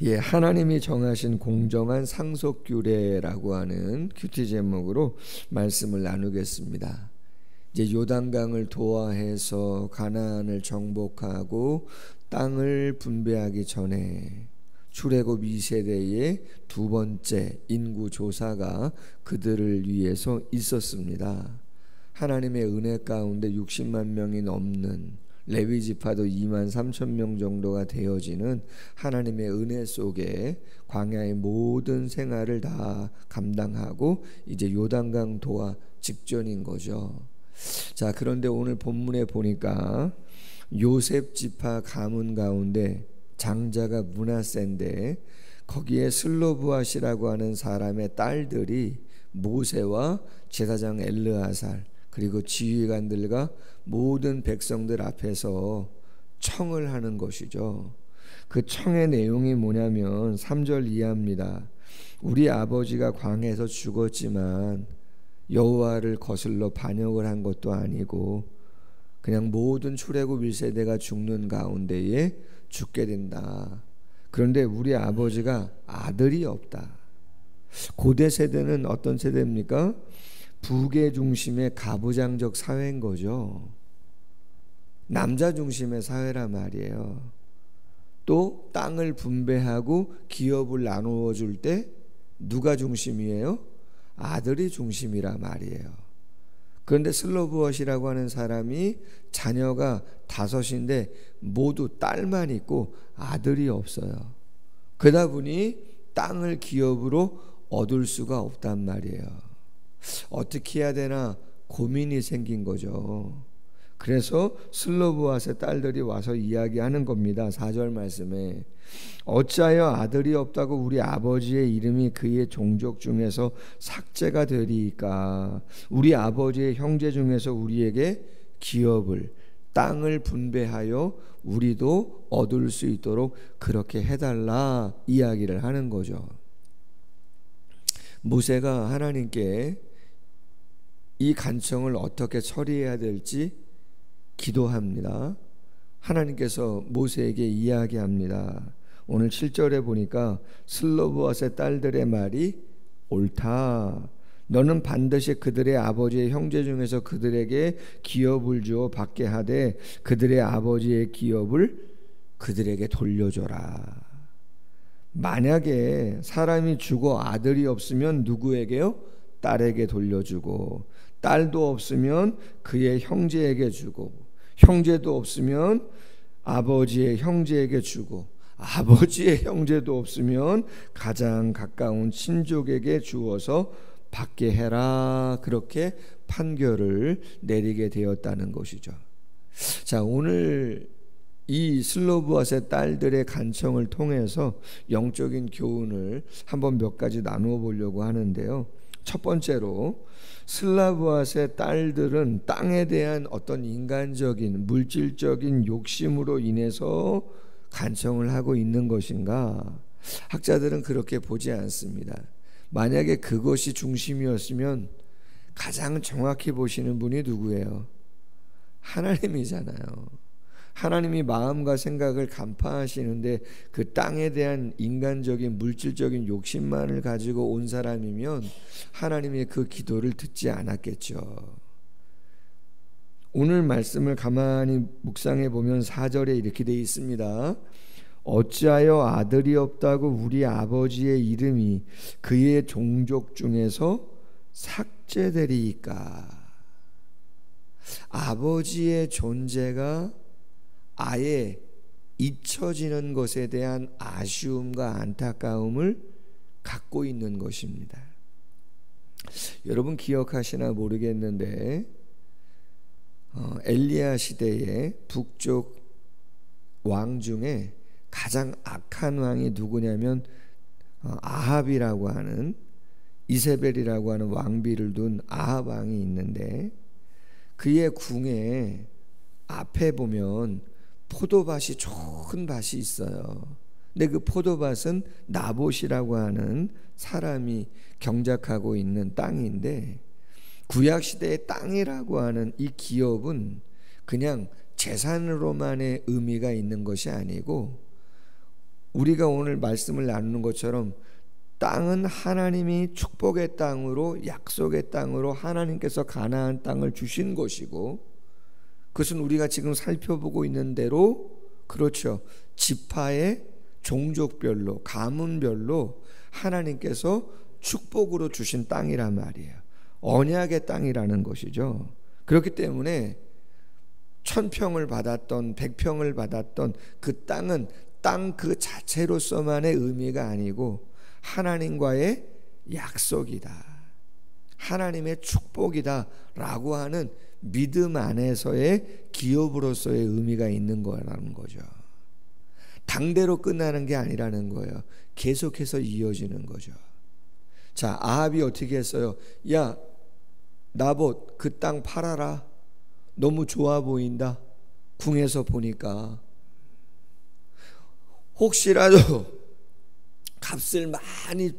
예, 하나님이 정하신 공정한 상속규례라고 하는 큐티 제목으로 말씀을 나누겠습니다. 이제 요단강을 도하해서 가나안을 정복하고 땅을 분배하기 전에 출애굽 2세대의 두 번째 인구 조사가 그들을 위해서 있었습니다. 하나님의 은혜 가운데 60만 명이 넘는 레위 지파도 2만 3천 명 정도가 되어지는 하나님의 은혜 속에 광야의 모든 생활을 다 감당하고 이제 요단강 도하 직전인 거죠. 자, 그런데 오늘 본문에 보니까 요셉 지파 가문 가운데 장자가 므낫세인데 거기에 슬로브앗이라고 하는 사람의 딸들이 모세와 제사장 엘르아살 그리고 지휘관들과 모든 백성들 앞에서 청을 하는 것이죠. 그 청의 내용이 뭐냐면 3절 이하입니다. 우리 아버지가 광야에서 죽었지만 여호와를 거슬러 반역을 한 것도 아니고 그냥 모든 출애굽 1세대가 죽는 가운데에 죽게 된다. 그런데 우리 아버지가 아들이 없다. 고대 세대는 어떤 세대입니까? 부계 중심의 가부장적 사회인 거죠. 남자 중심의 사회란 말이에요. 또 땅을 분배하고 기업을 나누어 줄 때 누가 중심이에요? 아들이 중심이란 말이에요. 그런데 슬로브엇이라고 하는 사람이 자녀가 5인데 모두 딸만 있고 아들이 없어요. 그러다 보니 땅을 기업으로 얻을 수가 없단 말이에요. 어떻게 해야 되나 고민이 생긴 거죠. 그래서 슬로브앗의 딸들이 와서 이야기하는 겁니다. 4절 말씀에 어찌하여 아들이 없다고 우리 아버지의 이름이 그의 종족 중에서 삭제가 되리이까. 우리 아버지의 형제 중에서 우리에게 기업을 땅을 분배하여 우리도 얻을 수 있도록 그렇게 해달라 이야기를 하는 거죠. 모세가 하나님께 이 간청을 어떻게 처리해야 될지 기도합니다. 하나님께서 모세에게 이야기합니다. 오늘 7절에 보니까 슬로브앗의 딸들의 말이 옳다. 너는 반드시 그들의 아버지의 형제 중에서 그들에게 기업을 주어 받게 하되 그들의 아버지의 기업을 그들에게 돌려줘라. 만약에 사람이 죽어 아들이 없으면 누구에게요? 딸에게 돌려주고, 딸도 없으면 그의 형제에게 주고, 형제도 없으면 아버지의 형제에게 주고, 아버지의 형제도 없으면 가장 가까운 친족에게 주어서 받게 해라. 그렇게 판결을 내리게 되었다는 것이죠. 자, 오늘 이 슬로브앗의 딸들의 간청을 통해서 영적인 교훈을 한번 몇 가지 나누어 보려고 하는데요. 첫 번째로 슬로브앗의 딸들은 땅에 대한 어떤 인간적인 물질적인 욕심으로 인해서 간청을 하고 있는 것인가? 학자들은 그렇게 보지 않습니다. 만약에 그것이 중심이었으면 가장 정확히 보시는 분이 누구예요? 하나님이잖아요. 하나님이 마음과 생각을 간파하시는데 그 땅에 대한 인간적인 물질적인 욕심만을 가지고 온 사람이면 하나님의 그 기도를 듣지 않았겠죠. 오늘 말씀을 가만히 묵상해 보면 4절에 이렇게 되어 있습니다. 어찌하여 아들이 없다고 우리 아버지의 이름이 그의 종족 중에서 삭제되리이까. 아버지의 존재가 아예 잊혀지는 것에 대한 아쉬움과 안타까움을 갖고 있는 것입니다. 여러분 기억하시나 모르겠는데 엘리야 시대의 북쪽 왕 중에 가장 악한 왕이 누구냐면 아합이라고 하는, 이세벨이라고 하는 왕비를 둔 아합 왕이 있는데 그의 궁에 앞에 보면 포도밭이 좋은 밭이 있어요. 근데 그 포도밭은 나봇이라고 하는 사람이 경작하고 있는 땅인데, 구약시대의 땅이라고 하는 이 기업은 그냥 재산으로만의 의미가 있는 것이 아니고 우리가 오늘 말씀을 나누는 것처럼 땅은 하나님이 축복의 땅으로, 약속의 땅으로 하나님께서 가나안 땅을 주신 것이고, 그것은 우리가 지금 살펴보고 있는 대로, 그렇죠, 지파의 종족별로, 가문별로 하나님께서 축복으로 주신 땅이란 말이에요. 언약의 땅이라는 것이죠. 그렇기 때문에 1000평을 받았던 100평을 받았던 그 땅은 땅 그 자체로서만의 의미가 아니고 하나님과의 약속이다, 하나님의 축복이다 라고 하는 믿음 안에서의 기업으로서의 의미가 있는 거라는 거죠. 당대로 끝나는 게 아니라는 거예요. 계속해서 이어지는 거죠. 자, 아합이 어떻게 했어요? 야, 나봇 그 땅 팔아라. 너무 좋아 보인다. 궁에서 보니까. 혹시라도 값을 많이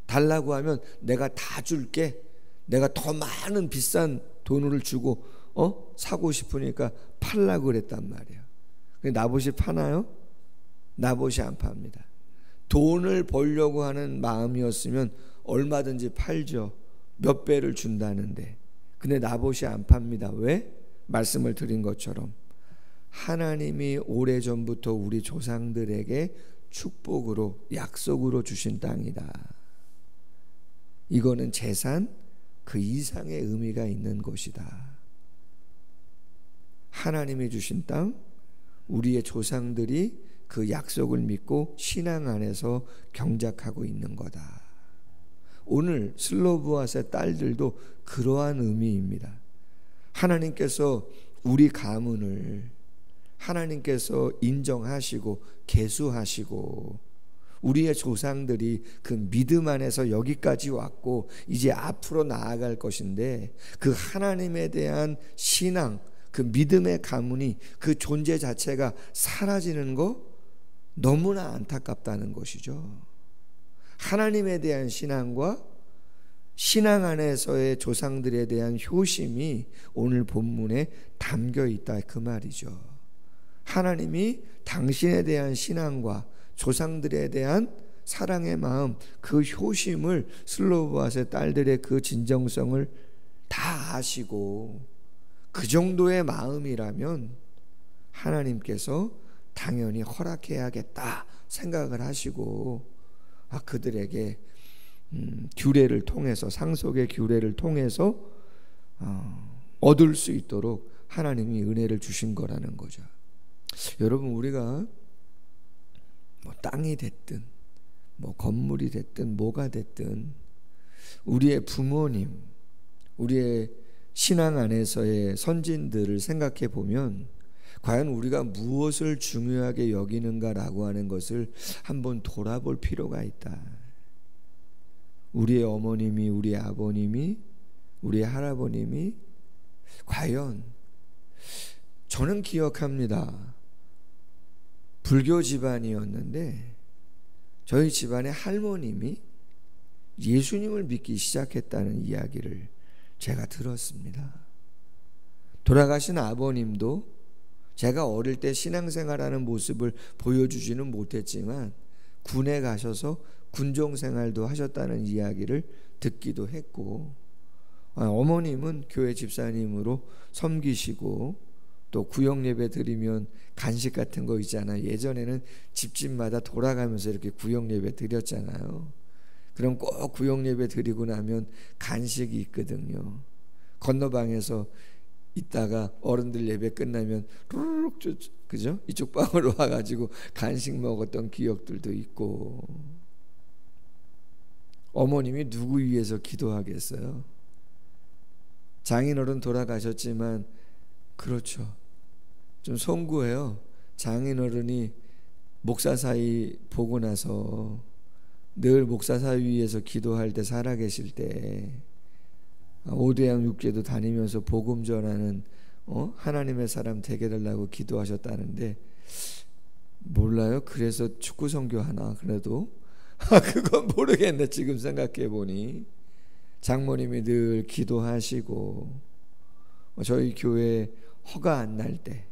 달라고 하면 내가 다 줄게. 내가 더 많은 비싼 돈을 주고 사고 싶으니까 팔라고 그랬단 말이에요. 근데 나봇이 파나요? 나봇이 안 팝니다. 돈을 벌려고 하는 마음이었으면 얼마든지 팔죠. 몇 배를 준다는데. 근데 나봇이 안 팝니다. 왜? 말씀을 드린 것처럼 하나님이 오래전부터 우리 조상들에게 축복으로, 약속으로 주신 땅이다. 이거는 재산 그 이상의 의미가 있는 것이다. 하나님이 주신 땅, 우리의 조상들이 그 약속을 믿고 신앙 안에서 경작하고 있는 거다. 오늘 슬로브앗의 딸들도 그러한 의미입니다. 하나님께서 우리 가문을 하나님께서 인정하시고 계수하시고 우리의 조상들이 그 믿음 안에서 여기까지 왔고 이제 앞으로 나아갈 것인데, 그 하나님에 대한 신앙, 그 믿음의 가문이, 그 존재 자체가 사라지는 거 너무나 안타깝다는 것이죠. 하나님에 대한 신앙과 신앙 안에서의 조상들에 대한 효심이 오늘 본문에 담겨 있다, 그 말이죠. 하나님이 당신에 대한 신앙과 조상들에 대한 사랑의 마음, 그 효심을, 슬로브앗의 딸들의 그 진정성을 다 아시고 그 정도의 마음이라면 하나님께서 당연히 허락해야겠다 생각을 하시고 그들에게 규례를 통해서, 상속의 규례를 통해서 얻을 수 있도록 하나님이 은혜를 주신 거라는 거죠. 여러분, 우리가 뭐 땅이 됐든 뭐 건물이 됐든 뭐가 됐든 우리의 부모님, 우리의 신앙 안에서의 선진들을 생각해 보면 과연 우리가 무엇을 중요하게 여기는가라고 하는 것을 한번 돌아볼 필요가 있다. 우리의 어머님이, 우리의 아버님이, 우리의 할아버님이 과연, 저는 기억합니다. 불교 집안이었는데 저희 집안의 할머님이 예수님을 믿기 시작했다는 이야기를 제가 들었습니다. 돌아가신 아버님도 제가 어릴 때 신앙생활하는 모습을 보여주지는 못했지만 군에 가셔서 군종생활도 하셨다는 이야기를 듣기도 했고, 어머님은 교회 집사님으로 섬기시고 또 구역예배 드리면 간식 같은 거 있잖아요. 예전에는 집집마다 돌아가면서 이렇게 구역예배 드렸잖아요. 그럼 꼭 구역예배 드리고 나면 간식이 있거든요. 건너방에서 있다가 어른들 예배 끝나면 루룩, 그죠? 이쪽 방으로 와가지고 간식 먹었던 기억들도 있고. 어머님이 누구 위해서 기도하겠어요? 장인어른 돌아가셨지만, 그렇죠, 좀 송구해요. 장인어른이 목사사위 보고 나서 늘 목사사위 위해서 기도할 때, 살아계실 때 5대양 6제도 다니면서 복음 전하는 하나님의 사람 되게 달라고 기도하셨다는데, 몰라요. 그래서 축구 선교 하나 그래도 그건 모르겠네. 지금 생각해 보니 장모님이 늘 기도하시고, 저희 교회 허가 안 날 때,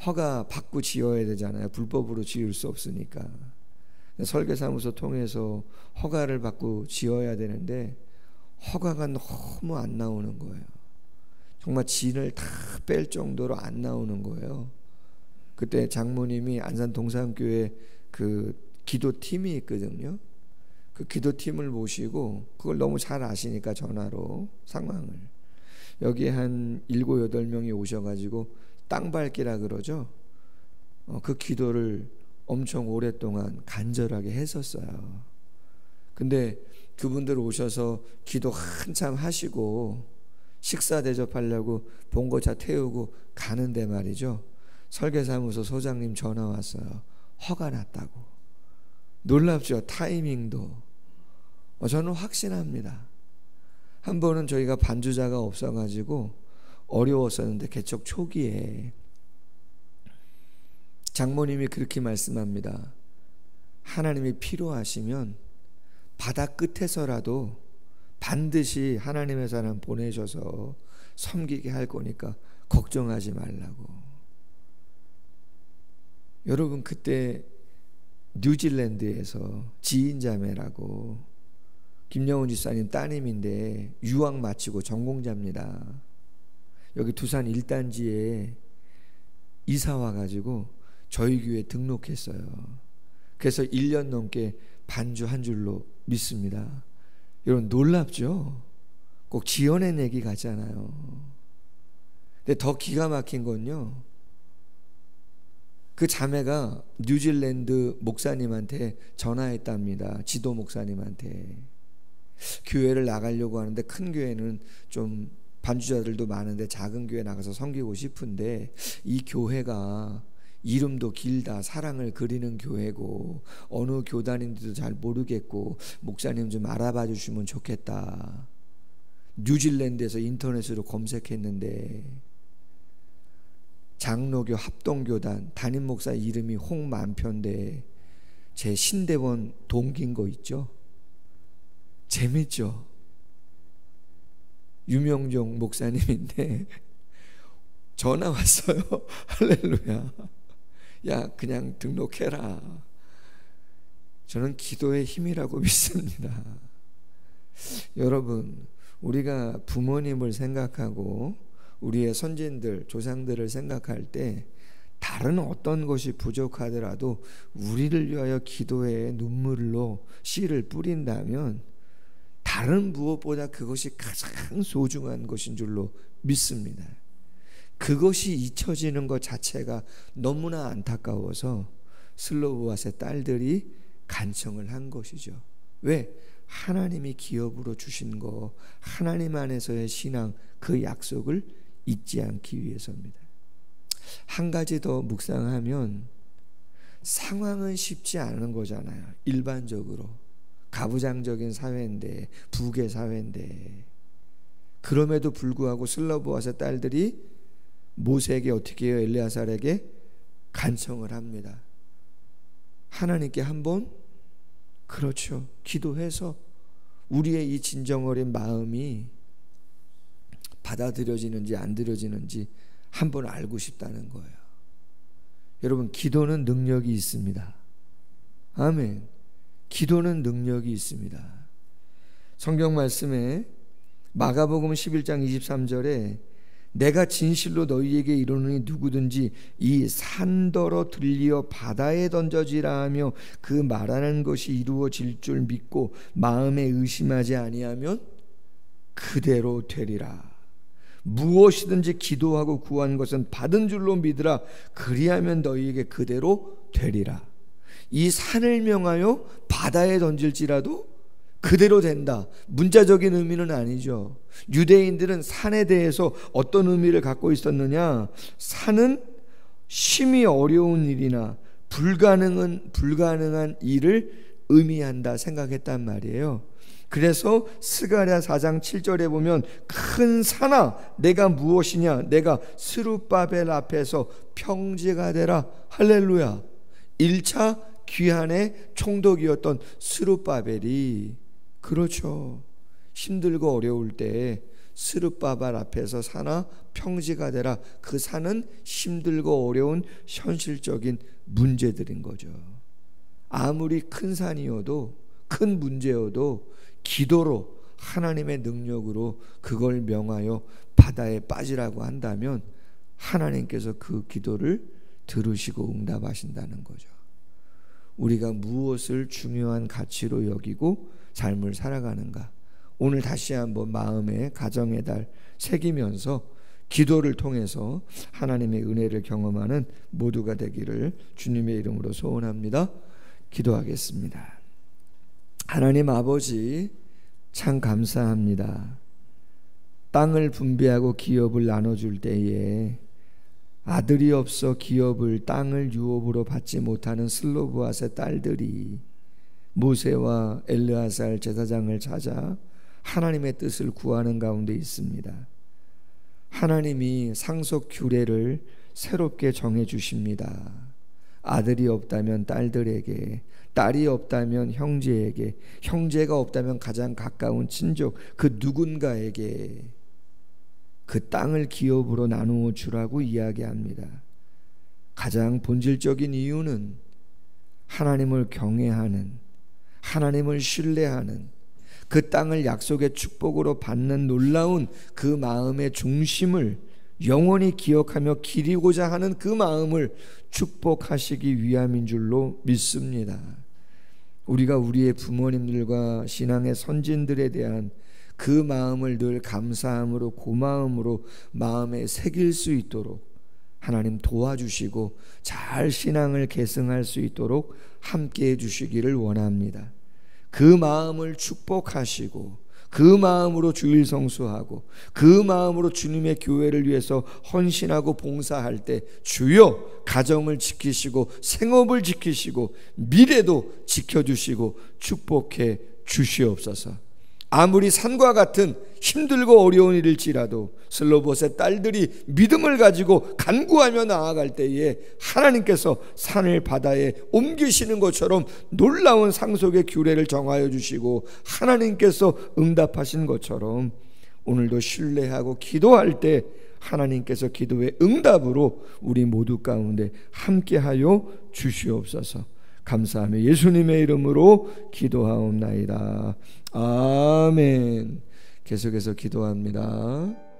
허가 받고 지어야 되잖아요. 불법으로 지을 수 없으니까. 설계사무소 통해서 허가를 받고 지어야 되는데 허가가 너무 안 나오는 거예요. 정말 진을 다 뺄 정도로 안 나오는 거예요. 그때 장모님이 안산 동산교회 그 기도팀이 있거든요. 그 기도팀을 모시고, 그걸 너무 잘 아시니까 전화로 상황을, 여기에 한 7, 8명이 오셔가지고 땅 밟기라 그러죠. 그 기도를 엄청 오랫동안 간절하게 했었어요. 근데 그분들 오셔서 기도 한참 하시고 식사 대접하려고 봉고차 태우고 가는데 말이죠, 설계사무소 소장님 전화 왔어요. 허가 났다고. 놀랍죠, 타이밍도. 저는 확신합니다. 한 번은 저희가 반주자가 없어가지고 어려웠었는데, 개척 초기에 장모님이 그렇게 말씀합니다. 하나님이 필요하시면 바다 끝에서라도 반드시 하나님의 사람 보내셔서 섬기게 할 거니까 걱정하지 말라고. 여러분, 그때 뉴질랜드에서 지인자매라고, 김영훈 지사님 따님인데 유학 마치고 전공자입니다. 여기 두산 1단지에 이사 와가지고 저희 교회에 등록했어요. 그래서 1년 넘게 반주한 줄로 믿습니다. 여러분, 놀랍죠? 꼭 지어낸 얘기 같잖아요. 근데 더 기가 막힌 건요, 그 자매가 뉴질랜드 목사님한테 전화했답니다. 지도 목사님한테. 교회를 나가려고 하는데, 큰 교회는 좀 반주자들도 많은데 작은 교회 나가서 섬기고 싶은데, 이 교회가 이름도 길다, 사랑을 그리는 교회고 어느 교단인지도 잘 모르겠고 목사님 좀 알아봐 주시면 좋겠다. 뉴질랜드에서 인터넷으로 검색했는데 장로교 합동교단 담임 목사 이름이 홍만표인데 제 신대원 동기인 거 있죠? 재밌죠? 유명종 목사님인데 전화 왔어요. 할렐루야. 야, 그냥 등록해라. 저는 기도의 힘이라고 믿습니다. 여러분, 우리가 부모님을 생각하고 우리의 선진들, 조상들을 생각할 때 다른 어떤 것이 부족하더라도 우리를 위하여 기도의 눈물로 씨를 뿌린다면 다른 무엇보다 그것이 가장 소중한 것인 줄로 믿습니다. 그것이 잊혀지는 것 자체가 너무나 안타까워서 슬로보아스의 딸들이 간청을 한 것이죠. 왜? 하나님이 기업으로 주신 거, 하나님 안에서의 신앙, 그 약속을 잊지 않기 위해서입니다. 한 가지 더 묵상하면, 상황은 쉽지 않은 거잖아요. 일반적으로 가부장적인 사회인데, 부계 사회인데, 그럼에도 불구하고 슬로보아스의 딸들이 모세에게 어떻게 해요? 엘레아살에게 간청을 합니다. 하나님께 한번, 그렇죠, 기도해서 우리의 이 진정 어린 마음이 받아들여지는지 안 들여지는지 한번 알고 싶다는 거예요. 여러분, 기도는 능력이 있습니다. 아멘. 기도는 능력이 있습니다. 성경 말씀에 마가복음 11장 23절에 내가 진실로 너희에게 이르노니 누구든지 이 산더러 들리어 바다에 던져지라 하며 그 말하는 것이 이루어질 줄 믿고 마음에 의심하지 아니하면 그대로 되리라. 무엇이든지 기도하고 구한 것은 받은 줄로 믿으라. 그리하면 너희에게 그대로 되리라. 이 산을 명하여 바다에 던질지라도 그대로 된다. 문자적인 의미는 아니죠. 유대인들은 산에 대해서 어떤 의미를 갖고 있었느냐? 산은 심히 어려운 일이나 불가능한 일을 의미한다 생각했단 말이에요. 그래서 스가랴 4장 7절에 보면 큰 산아 내가 무엇이냐, 내가 스룹바벨 앞에서 평지가 되라. 할렐루야. 1차 귀환의 총독이었던 스룹바벨이, 그렇죠, 힘들고 어려울 때 스룹바벨 앞에서 사나 평지가 되라. 그 산은 힘들고 어려운 현실적인 문제들인 거죠. 아무리 큰 산이어도 큰 문제여도 기도로 하나님의 능력으로 그걸 명하여 바다에 빠지라고 한다면 하나님께서 그 기도를 들으시고 응답하신다는 거죠. 우리가 무엇을 중요한 가치로 여기고 삶을 살아가는가, 오늘 다시 한번 마음에 가정의 달 새기면서 기도를 통해서 하나님의 은혜를 경험하는 모두가 되기를 주님의 이름으로 소원합니다. 기도하겠습니다. 하나님 아버지, 참 감사합니다. 땅을 분배하고 기업을 나눠줄 때에 아들이 없어 기업을, 땅을 유업으로 받지 못하는 슬로브앗의 딸들이 모세와 엘르아살 제사장을 찾아 하나님의 뜻을 구하는 가운데 있습니다. 하나님이 상속 규례를 새롭게 정해 주십니다. 아들이 없다면 딸들에게, 딸이 없다면 형제에게, 형제가 없다면 가장 가까운 친족 그 누군가에게 그 땅을 기업으로 나누어 주라고 이야기합니다. 가장 본질적인 이유는 하나님을 경외하는, 하나님을 신뢰하는, 그 땅을 약속의 축복으로 받는 놀라운 그 마음의 중심을 영원히 기억하며 기리고자 하는 그 마음을 축복하시기 위함인 줄로 믿습니다. 우리가 우리의 부모님들과 신앙의 선진들에 대한 그 마음을 늘 감사함으로, 고마움으로 마음에 새길 수 있도록 하나님 도와주시고 잘 신앙을 계승할 수 있도록 함께해 주시기를 원합니다. 그 마음을 축복하시고 그 마음으로 주일 성수하고 그 마음으로 주님의 교회를 위해서 헌신하고 봉사할 때 주여 가정을 지키시고 생업을 지키시고 미래도 지켜주시고 축복해 주시옵소서. 아무리 산과 같은 힘들고 어려운 일일지라도 슬로봇의 딸들이 믿음을 가지고 간구하며 나아갈 때에 하나님께서 산을 바다에 옮기시는 것처럼 놀라운 상속의 규례를 정하여 주시고 하나님께서 응답하신 것처럼 오늘도 신뢰하고 기도할 때 하나님께서 기도의 응답으로 우리 모두 가운데 함께하여 주시옵소서. 감사하며 예수님의 이름으로 기도하옵나이다. 아멘. 계속해서 기도합니다.